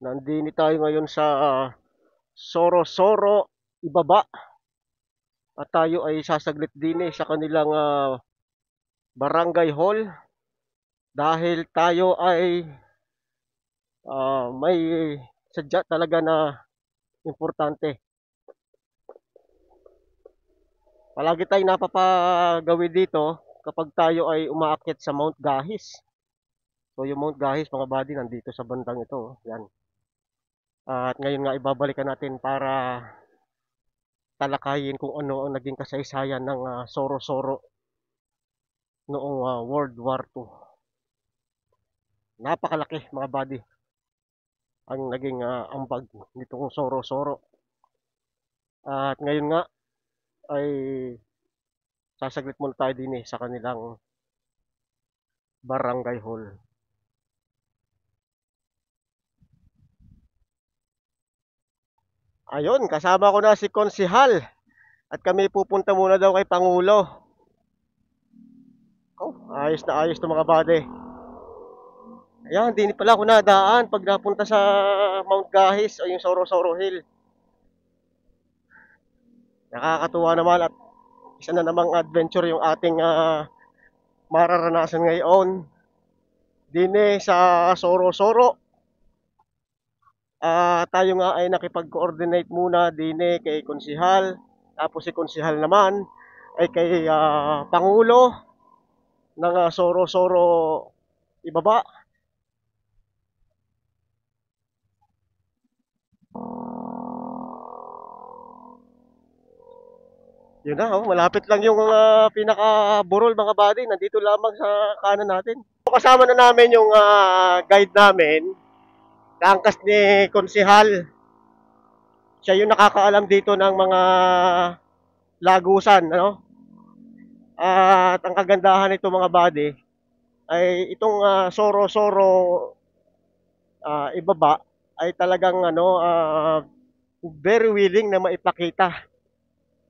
Nandini tayo ngayon sa Soro-Soro, Ibaba. At tayo ay sasaglit din sa kanilang barangay hall dahil tayo ay may sadya talaga na importante. Palagi tayong napapagawi dito kapag tayo ay umaakyat sa Mount Gahis. So yung Mount Gahis mga buddy nandito sa bandang ito. Yan. At ngayon nga ibabalikan natin para talakayin kung ano ang naging kasaysayan ng Soro-Soro noong World War II. Napakalaki mga buddy ang naging ambag nitong Soro-Soro. At ngayon nga ay sasaglit muna tayo din sa kanilang barangay hall. Ayun, kasama ko na si Konsihal at kami pupunta muna daw kay Pangulo. Oh, ayos na ayos to mga buddy. Ayan, di pala ako nadaan pag napunta sa Mount Gahis o yung Soro-Soro Hill. Nakakatuwa naman at isa na namang adventure yung ating mararanasan ngayon din sa Soro-Soro. Tayo nga ay nakipag-coordinate muna din kay Konsihal. Tapos si Konsihal naman ay kay Pangulo ng Soro-Soro Ibaba. Yun na, malapit lang yung pinaka-burol mga buddy. Nandito lamang sa kanan natin. Kasama na namin yung guide namin. Kaangkas ni Konsihal. Siya yung nakakaalam dito ng mga lagusan, ano? At ang kagandahan nito mga buddy ay itong Soro-Soro Ibaba ay talagang very willing na maipakita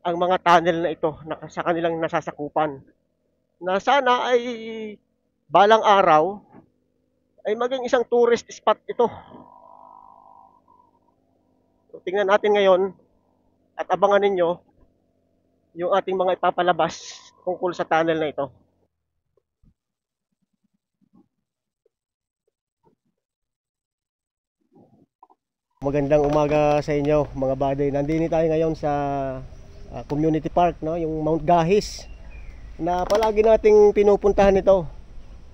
ang mga tunnel na ito sa kanilang nasasakupan. Na sana ay balang araw ay maging isang tourist spot ito. So, tingnan natin ngayon at abangan ninyo yung ating mga ipapalabas tungkol sa tunnel na ito. Magandang umaga sa inyo mga buddy. Nandito tayo ngayon sa community park, no? Yung Mount Gahis na palagi nating pinupuntahan ito.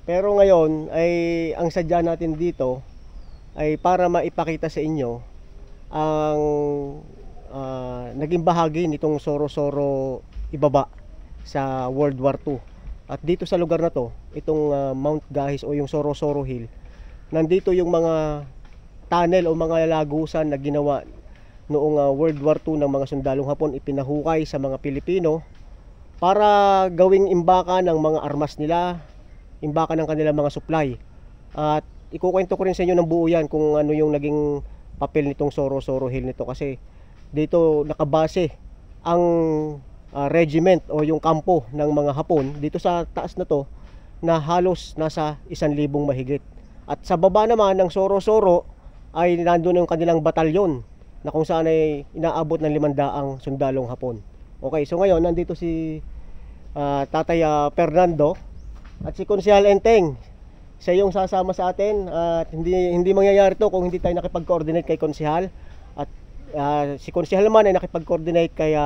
Pero ngayon ay ang sadya natin dito ay para maipakita sa inyo ang naging bahagi nitong Soro-Soro Ibaba sa World War II. At dito sa lugar na to, itong Mount Gahis o yung Soro-Soro Hill, nandito yung mga tunnel o mga lagusan na ginawa noong World War II ng mga sundalong Hapon, ipinahukay sa mga Pilipino para gawing imbaka ng mga armas nila, imbaka ng kanilang mga supply. At ikukwento ko rin sa inyo ng buo yan kung ano yung naging papel nitong Soro-Soro Hill nito, kasi dito nakabase ang regiment o yung kampo ng mga Hapon dito sa taas na to, na halos nasa 1,000 mahigit. At sa baba naman ng Soro-Soro ay nandoon yung kanilang batalyon na kung saan ay inaabot ng 500 sundalong Hapon. Okay, so ngayon nandito si Tatay Fernando at si Konsihal Enteng. Siya yung sasama sa atin at hindi mangyayari to kung hindi tayo nakipag-coordinate kay Konsihal. At si Konsihal naman ay nakipag-coordinate kay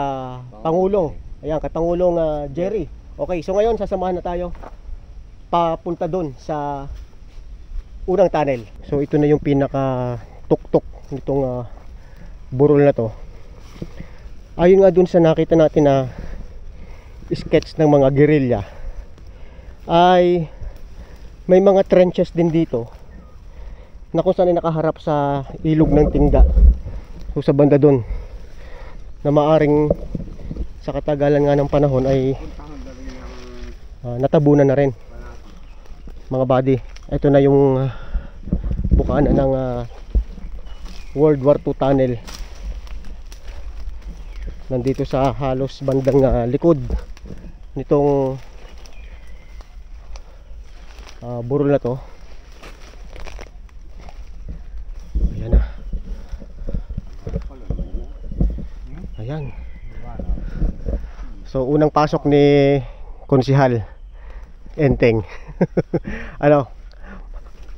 Pangulong. Ayan, kay Pangulong Jerry. Okay, so ngayon sasamahan na tayo papunta doon sa unang tunnel. So ito na yung pinaka tuktok nitong burol na to. Ayun nga dun sa nakita natin na sketch ng mga guerrilla, ay may mga trenches din dito na kung saan ay nakaharap sa ilog ng Tingga. So sa banda dun na maaring sa katagalan nga ng panahon ay natabunan na rin mga buddy. Ito na yung bukana ng World War II tunnel. Nandito sa halos bandang likod nitong burol na to. Ayan na. Ayan. So unang pasok ni Konsihal Enteng. Ano?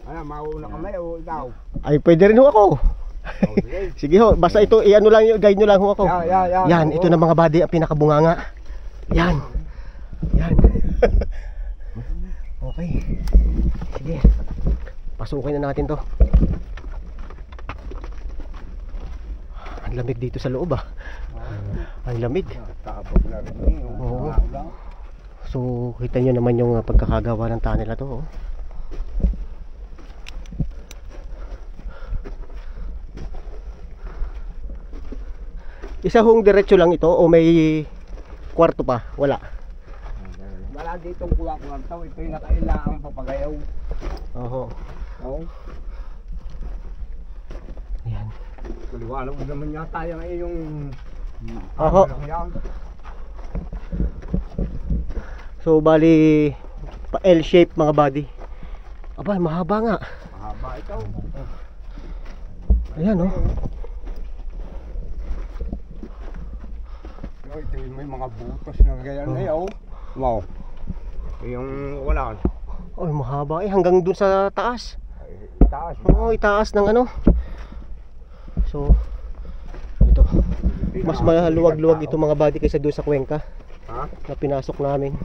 Ano, mauna kami o ikaw? Ay pwede rin ho ako. Sige ho, basta ito i-ano lang, guide nyo lang ho ako. Yan, ito na mga buddy ang pinakabunganga. Yan. Yan. Okay. Sige. Pasukin na natin to. Ang lamig dito sa loob ah. Ang lamig. Tapos na rin. Oo. So kita nyo naman yung pagkakagawa ng tunnel na to. Isa hong diretso lang ito o may kwarto pa? Wala. Wala ditong kuwa-kwarto. Ito yung nakailangan papagayaw. Oo. Oo. Ayan. Maliwanag naman yata yung Oho. So bali pa L-shape mga buddy. Aba, mahaba nga. Mahaba ito. Ayan oh. Ito yung may mga butas na ganyan na yun. Wow. Yung wala. Ay, mahaba hanggang dun sa taas. Taas. Oo, itaas ng ano. So ito. Mas maluwag-luwag ito mga buddy kaysa doon sa Cuenca. Ha? Na pinasok namin.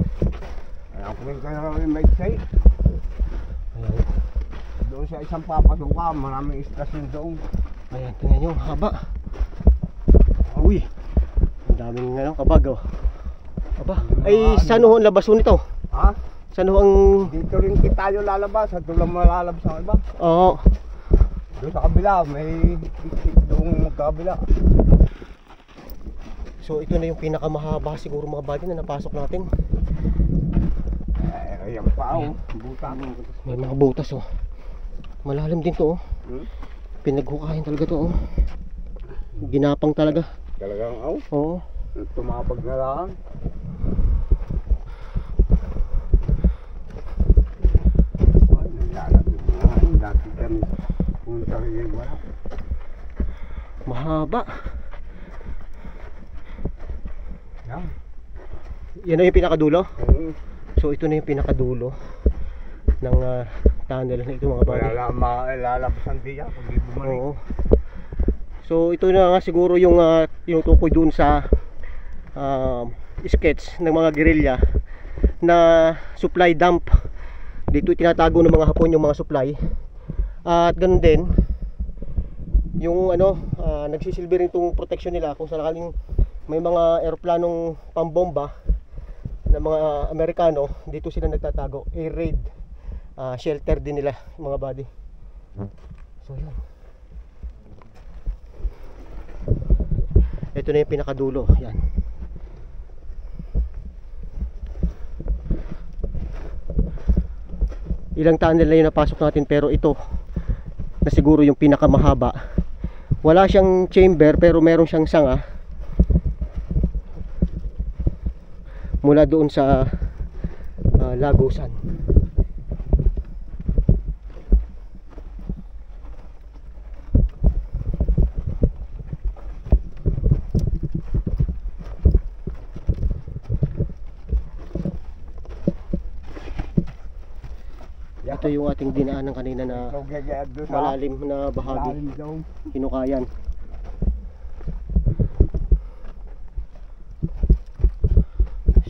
Ayan, kung kaya may say. Ayan. Doon sa isang papasuka, maraming istasyon doon. Ayan, tingnan nyo, haba. Uy, ang daming ano, kabag oh. Aba, ay saan ho ang labas ho nito? Ha? Saan ho ang... Dito rin tayo lalabas, at doon lang malalabas ang iba. Oo. Doon sa kabila, may doon magkabila. So ito na yung pinakamahaba siguro mga buddy na napasok natin. Ayan pa oh, butas. May mga butas oh. Malalim din to oh. Pinaghukayan talaga to oh. Ginapang talaga. Talagang oh, Oo. tumapag na lang. Ay, nalalagay na. Dati kami punta rin wala. Mahaba. Yan. Yan na yung pinakadulo. Oo. So ito na yung pinakadulo ng tunnel na ito mga buddy. Wala malalabasan diya pag di bumalik. Oo. So ito na nga siguro yung tinutukoy dun sa sketch ng mga guerrilla na supply dump. Dito tinatago ng mga Hapon yung mga supply. At ganun din yung ano, nagsisilbi rin itong protection nila kung sakaling may mga eroplanong pambomba ng mga Amerikano, dito sila nagtatago. Air raid shelter din nila mga buddy. So yun. Ito na yung pinakadulo. Yan. Ilang tunnel na yung napasok natin, pero ito na siguro yung pinakamahaba. Wala siyang chamber pero meron siyang sanga mula doon sa Lagusan. Ito yung ating dinaanan kanina na malalim na bahagi, Hinukayan.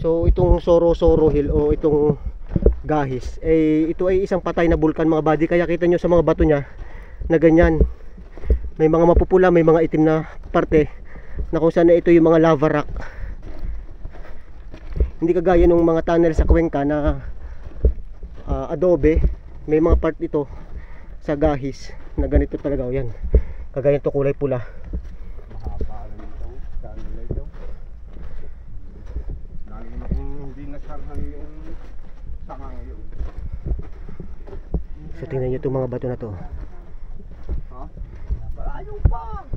So itong Sorosoro Hill o itong Gahis, ito ay isang patay na bulkan mga buddy. Kaya kita nyo sa mga bato nya na ganyan, may mga mapupula, may mga itim na parte na kung saan ito yung mga lava rock. Hindi kagaya ng mga tunnel sa Cuenca na adobe. May mga part ito sa Gahis na ganito talaga. O yan, kagaya ito kulay pula. Mahaba rin ito. Saan nila ito? Lalo na kung hindi nasarhan yung sanga ngayon. So tingnan nyo itong mga bato na to. Ha? Malayo pa!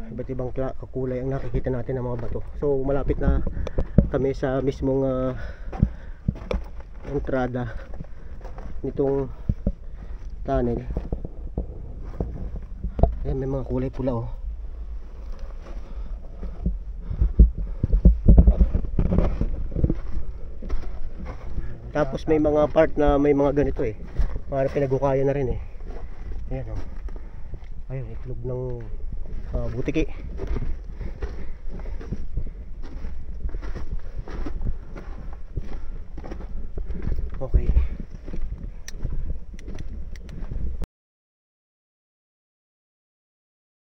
Iba't ibang kulay ang nakikita natin ng mga bato. So malapit na kami sa mismong entrada nitong tunnel. Ayan, may mga kulay pula oh. Tapos may mga part na may mga ganito eh. Mga pinagukaya na rin eh. Ayan oh. Ayun, itlog ng butiki.